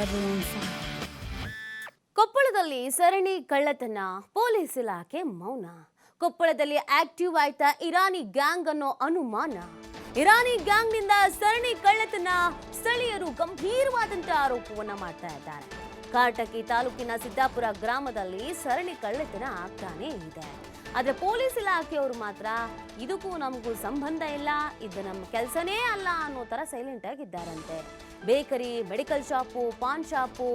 everyone fine. ಕೊಪ್ಪಳದಲ್ಲಿ ಸರಣಿ ಕಳ್ಳತನ, ಪೊಲೀಸ್ ಇಲಾಖೆ ಮೌನ. ಕೊಪ್ಪಳದಲ್ಲಿ ಆಕ್ಟಿವ್ ಆಯ್ತಾ ಇರಾನಿ ಗ್ಯಾಂಗ್ ಅನ್ನೋ ಅನುಮಾನ. ಇರಾನಿ ಗ್ಯಾಂಗ್ನಿಂದ ಸರಣಿ ಕಳ್ಳತನ, ಸ್ಥಳೀಯರು ಗಂಭೀರವಾದಂತಹ ಆರೋಪವನ್ನ ಮಾಡ್ತಾ ಇದ್ದಾರೆ. ಕಾಟಕಿ ತಾಲೂಕಿನ ಸಿದ್ದಾಪುರ ಗ್ರಾಮದಲ್ಲಿ ಸರಣಿ ಕಳ್ಳತನ ಆಗ್ತಾನೇ ಇದೆ. ಆದ್ರೆ ಪೊಲೀಸ್ ಇಲಾಖೆಯವರು ಮಾತ್ರ ಇದಕ್ಕೂ ನಮಗೂ ಸಂಬಂಧ ಇಲ್ಲ, ಇದು ನಮ್ಮ ಕೆಲಸನೇ ಅಲ್ಲ ಅನ್ನೋ ತರ ಸೈಲೆಂಟ್ ಆಗಿದ್ದಾರಂತೆ. Bakery, medical shop, paan shop,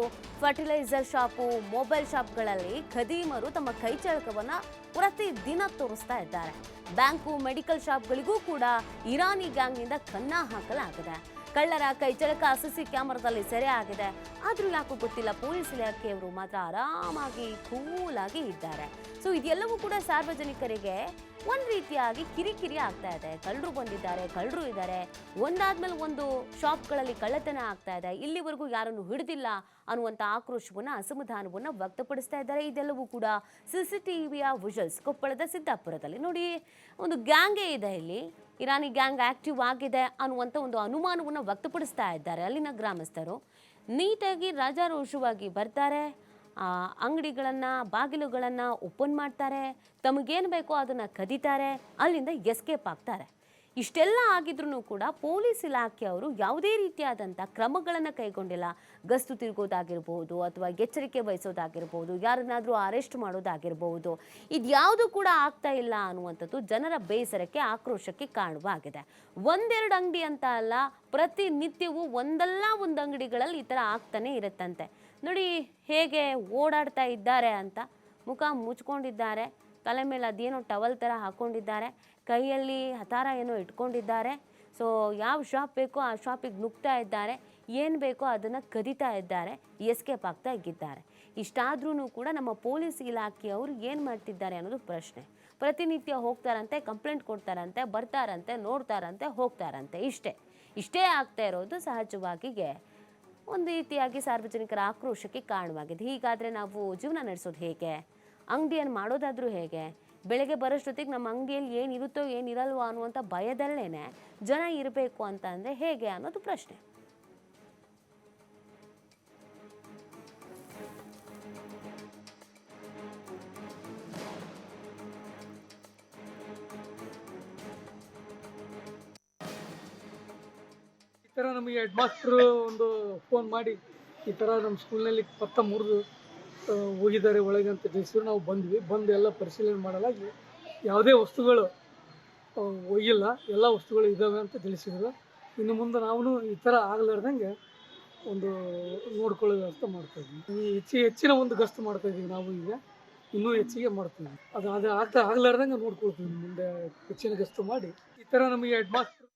fertiliser shop, mobile ಶಾಪ್ಗಳಲ್ಲಿ ಖದೀಮರು ತಮ್ಮ ಕೈಚಳಕವನ್ನ ಪ್ರತಿದಿನ ತೋರಿಸ್ತಾ ಇದ್ದಾರೆ. ಬ್ಯಾಂಕು, ಮೆಡಿಕಲ್ ಶಾಪ್ಗಳಿಗೂ ಕೂಡ ಇರಾನಿ ಗ್ಯಾಂಗ್ನಿಂದ ಕನ್ನ ಹಾಕಲಾಗಿದೆ. ಕಳ್ಳರ ಕೈಚಳಕ ಸಿಸಿ ಕ್ಯಾಮರಾದಲ್ಲಿ ಸೆರೆ ಆಗಿದೆ. ಆದ್ರೂ ಯಾಕೂ ಗೊತ್ತಿಲ್ಲ, ಪೊಲೀಸ್ ಇಲಾಖೆಯವರು ಮಾತ್ರ ಆರಾಮಾಗಿ ಕೂಲಾಗಿ ಇದ್ದಾರೆ. ಸೊ ಇದೆಲ್ಲವೂ ಕೂಡ ಸಾರ್ವಜನಿಕರಿಗೆ ಒಂದ್ ರೀತಿಯಾಗಿ ಕಿರಿಕಿರಿ ಆಗ್ತಾ ಇದೆ. ಕಳ್ಳರು ಬಂದಿದ್ದಾರೆ, ಕಳ್ಳರು ಇದ್ದಾರೆ, ಒಂದಾದ್ಮೇಲೆ ಒಂದು ಶಾಪ್ಗಳಲ್ಲಿ ಕಳ್ಳತನ ಆಗ್ತಾ ಇದೆ, ಇಲ್ಲಿವರೆಗೂ ಯಾರನ್ನು ಹಿಡಿದಿಲ್ಲ ಅನ್ನುವಂಥ ಆಕ್ರೋಶವನ್ನ, ಅಸಮಾಧಾನವನ್ನ ವ್ಯಕ್ತಪಡಿಸ್ತಾ ಇದ್ದಾರೆ. ಇದೆಲ್ಲವೂ ಕೂಡ CCTVಯ ವಿಜುವಲ್ಸ್. ಕೊಪ್ಪಳದ ಸಿದ್ದಾಪುರದಲ್ಲಿ ನೋಡಿ, ಒಂದು ಗ್ಯಾಂಗೇ ಇದೆ ಇಲ್ಲಿ, ಇರಾನಿ ಗ್ಯಾಂಗ್ ಆಕ್ಟಿವ್ ಆಗಿದೆ ಅನ್ನುವಂಥ ಒಂದು ಅನುಮಾನವನ್ನು ವ್ಯಕ್ತಪಡಿಸ್ತಾ ಇದ್ದಾರೆ ಅಲ್ಲಿನ ಗ್ರಾಮಸ್ಥರು. ನೀಟಾಗಿ ರಾಜಾರೋಷವಾಗಿ ಬರ್ತಾರೆ, ಅಂಗಡಿಗಳನ್ನು, ಬಾಗಿಲುಗಳನ್ನು ಓಪನ್ ಮಾಡ್ತಾರೆ, ತಮಗೇನು ಬೇಕೋ ಅದನ್ನು ಕದೀತಾರೆ, ಅಲ್ಲಿಂದ ಎಸ್ಕೇಪ್ ಆಗ್ತಾರೆ. ಇಷ್ಟೆಲ್ಲ ಆಗಿದ್ರೂ ಕೂಡ ಪೊಲೀಸ್ ಇಲಾಖೆಯವರು ಯಾವುದೇ ರೀತಿಯಾದಂಥ ಕ್ರಮಗಳನ್ನು ಕೈಗೊಂಡಿಲ್ಲ. ಗಸ್ತು ತಿರುಗೋದಾಗಿರ್ಬೋದು, ಅಥವಾ ಎಚ್ಚರಿಕೆ ವಹಿಸೋದಾಗಿರ್ಬೋದು, ಯಾರನ್ನಾದರೂ ಅರೆಸ್ಟ್ ಮಾಡೋದಾಗಿರ್ಬೋದು, ಇದ್ಯಾವುದು ಕೂಡ ಆಗ್ತಾ ಇಲ್ಲ ಅನ್ನುವಂಥದ್ದು ಜನರ ಬೇಸರಕ್ಕೆ, ಆಕ್ರೋಶಕ್ಕೆ ಕಾರಣವಾಗಿದೆ. ಒಂದೆರಡು ಅಂಗಡಿ ಅಂತ ಅಲ್ಲ, ಪ್ರತಿನಿತ್ಯವೂ ಒಂದಲ್ಲ ಒಂದು ಅಂಗಡಿಗಳಲ್ಲಿ ಈ ಥರ ಆಗ್ತಾನೆ ಇರುತ್ತಂತೆ. ನೋಡಿ ಹೇಗೆ ಓಡಾಡ್ತಾ ಇದ್ದಾರೆ ಅಂತ, ಮುಖ ಮುಚ್ಕೊಂಡಿದ್ದಾರೆ, ತಲೆ ಮೇಲೆ ಅದೇನೋ ಟವಲ್ ಥರ ಹಾಕ್ಕೊಂಡಿದ್ದಾರೆ, ಕೈಯಲ್ಲಿ ಹತಾರ ಏನೋ ಇಟ್ಕೊಂಡಿದ್ದಾರೆ. ಸೊ ಯಾವ ಶಾಪ್ ಬೇಕೋ ಆ ಶಾಪಿಗೆ ನುಗ್ತಾ ಇದ್ದಾರೆ, ಏನು ಬೇಕೋ ಅದನ್ನು ಕದೀತಾ ಇದ್ದಾರೆ, ಎಸ್ಕೇಪ್ ಆಗ್ತಾ ಇದ್ದಾರೆ. ಇಷ್ಟಾದ್ರೂ ಕೂಡ ನಮ್ಮ ಪೊಲೀಸ್ ಇಲಾಖೆಯವರು ಏನು ಮಾಡ್ತಿದ್ದಾರೆ ಅನ್ನೋದು ಪ್ರಶ್ನೆ. ಪ್ರತಿನಿತ್ಯ ಹೋಗ್ತಾರಂತೆ, ಕಂಪ್ಲೇಂಟ್ ಕೊಡ್ತಾರಂತೆ, ಬರ್ತಾರಂತೆ, ನೋಡ್ತಾರಂತೆ, ಹೋಗ್ತಾರಂತೆ, ಇಷ್ಟೇ ಆಗ್ತಾ ಇರೋದು ಸಹಜವಾಗಿಯೇ ಒಂದು ರೀತಿಯಾಗಿ ಸಾರ್ವಜನಿಕರ ಆಕ್ರೋಶಕ್ಕೆ ಕಾರಣವಾಗಿದೆ. ಹೀಗಾದರೆ ನಾವು ಜೀವನ ನಡೆಸೋದು ಹೇಗೆ? ಅಂಗಡಿಯನ್ನು ಮಾಡೋದಾದ್ರೂ ಹೇಗೆ? ಬೆಳಗ್ಗೆ ಬರೋಷ್ಟೊತ್ತಿಗೆ ನಮ್ಮ ಅಂಗಡಿಯಲ್ಲಿ ಏನಿರುತ್ತೋ ಏನಿರಲ್ವೋ ಅನ್ನುವಂಥ ಭಯದಲ್ಲೇನೆ ಜನ ಇರಬೇಕು ಅಂತ ಅಂದರೆ ಹೇಗೆ ಅನ್ನೋದು ಪ್ರಶ್ನೆ. ಈ ಥರ ನಮಗೆ ಹೆಡ್ ಮಾಸ್ಟ್ರು ಒಂದು ಫೋನ್ ಮಾಡಿ ಈ ಥರ ನಮ್ಮ ಸ್ಕೂಲ್ನಲ್ಲಿ ಪತ್ತ ಮುರಿದು ಹೋಗಿದ್ದಾರೆ ಒಳಗೆ ಅಂತ ತಿಳಿಸಿದ್ರು. ನಾವು ಬಂದು ಎಲ್ಲ ಪರಿಶೀಲನೆ ಮಾಡಲಾಗಿ ಯಾವುದೇ ವಸ್ತುಗಳು ಒಯ್ಯಿಲ್ಲ, ಎಲ್ಲ ವಸ್ತುಗಳು ಇದ್ದಾವೆ ಅಂತ ತಿಳಿಸಿದ್ರು. ಇನ್ನು ಮುಂದೆ ನಾವು ಈ ಥರ ಆಗಲಾರ್ದಂಗೆ ಒಂದು ನೋಡ್ಕೊಳ್ಳೋ ವ್ಯವಸ್ಥೆ ಮಾಡ್ತಾಯಿದ್ವಿ. ಹೆಚ್ಚಿನ ಒಂದು ಗಸ್ತು ಮಾಡ್ತಾಯಿದ್ದೀವಿ ನಾವು. ಈಗ ಇನ್ನೂ ಹೆಚ್ಚಿಗೆ ಮಾಡ್ತೀವಿ, ಅದು ಆಗಲಾರ್ದಂಗೆ ನೋಡ್ಕೊಳ್ತೀವಿ. ಮುಂದೆ ಹೆಚ್ಚಿನ ಗಸ್ತು ಮಾಡಿ ಈ ಥರ ನಮಗೆ ಹೆಡ್ ಮಾಸ್ಟ್ರು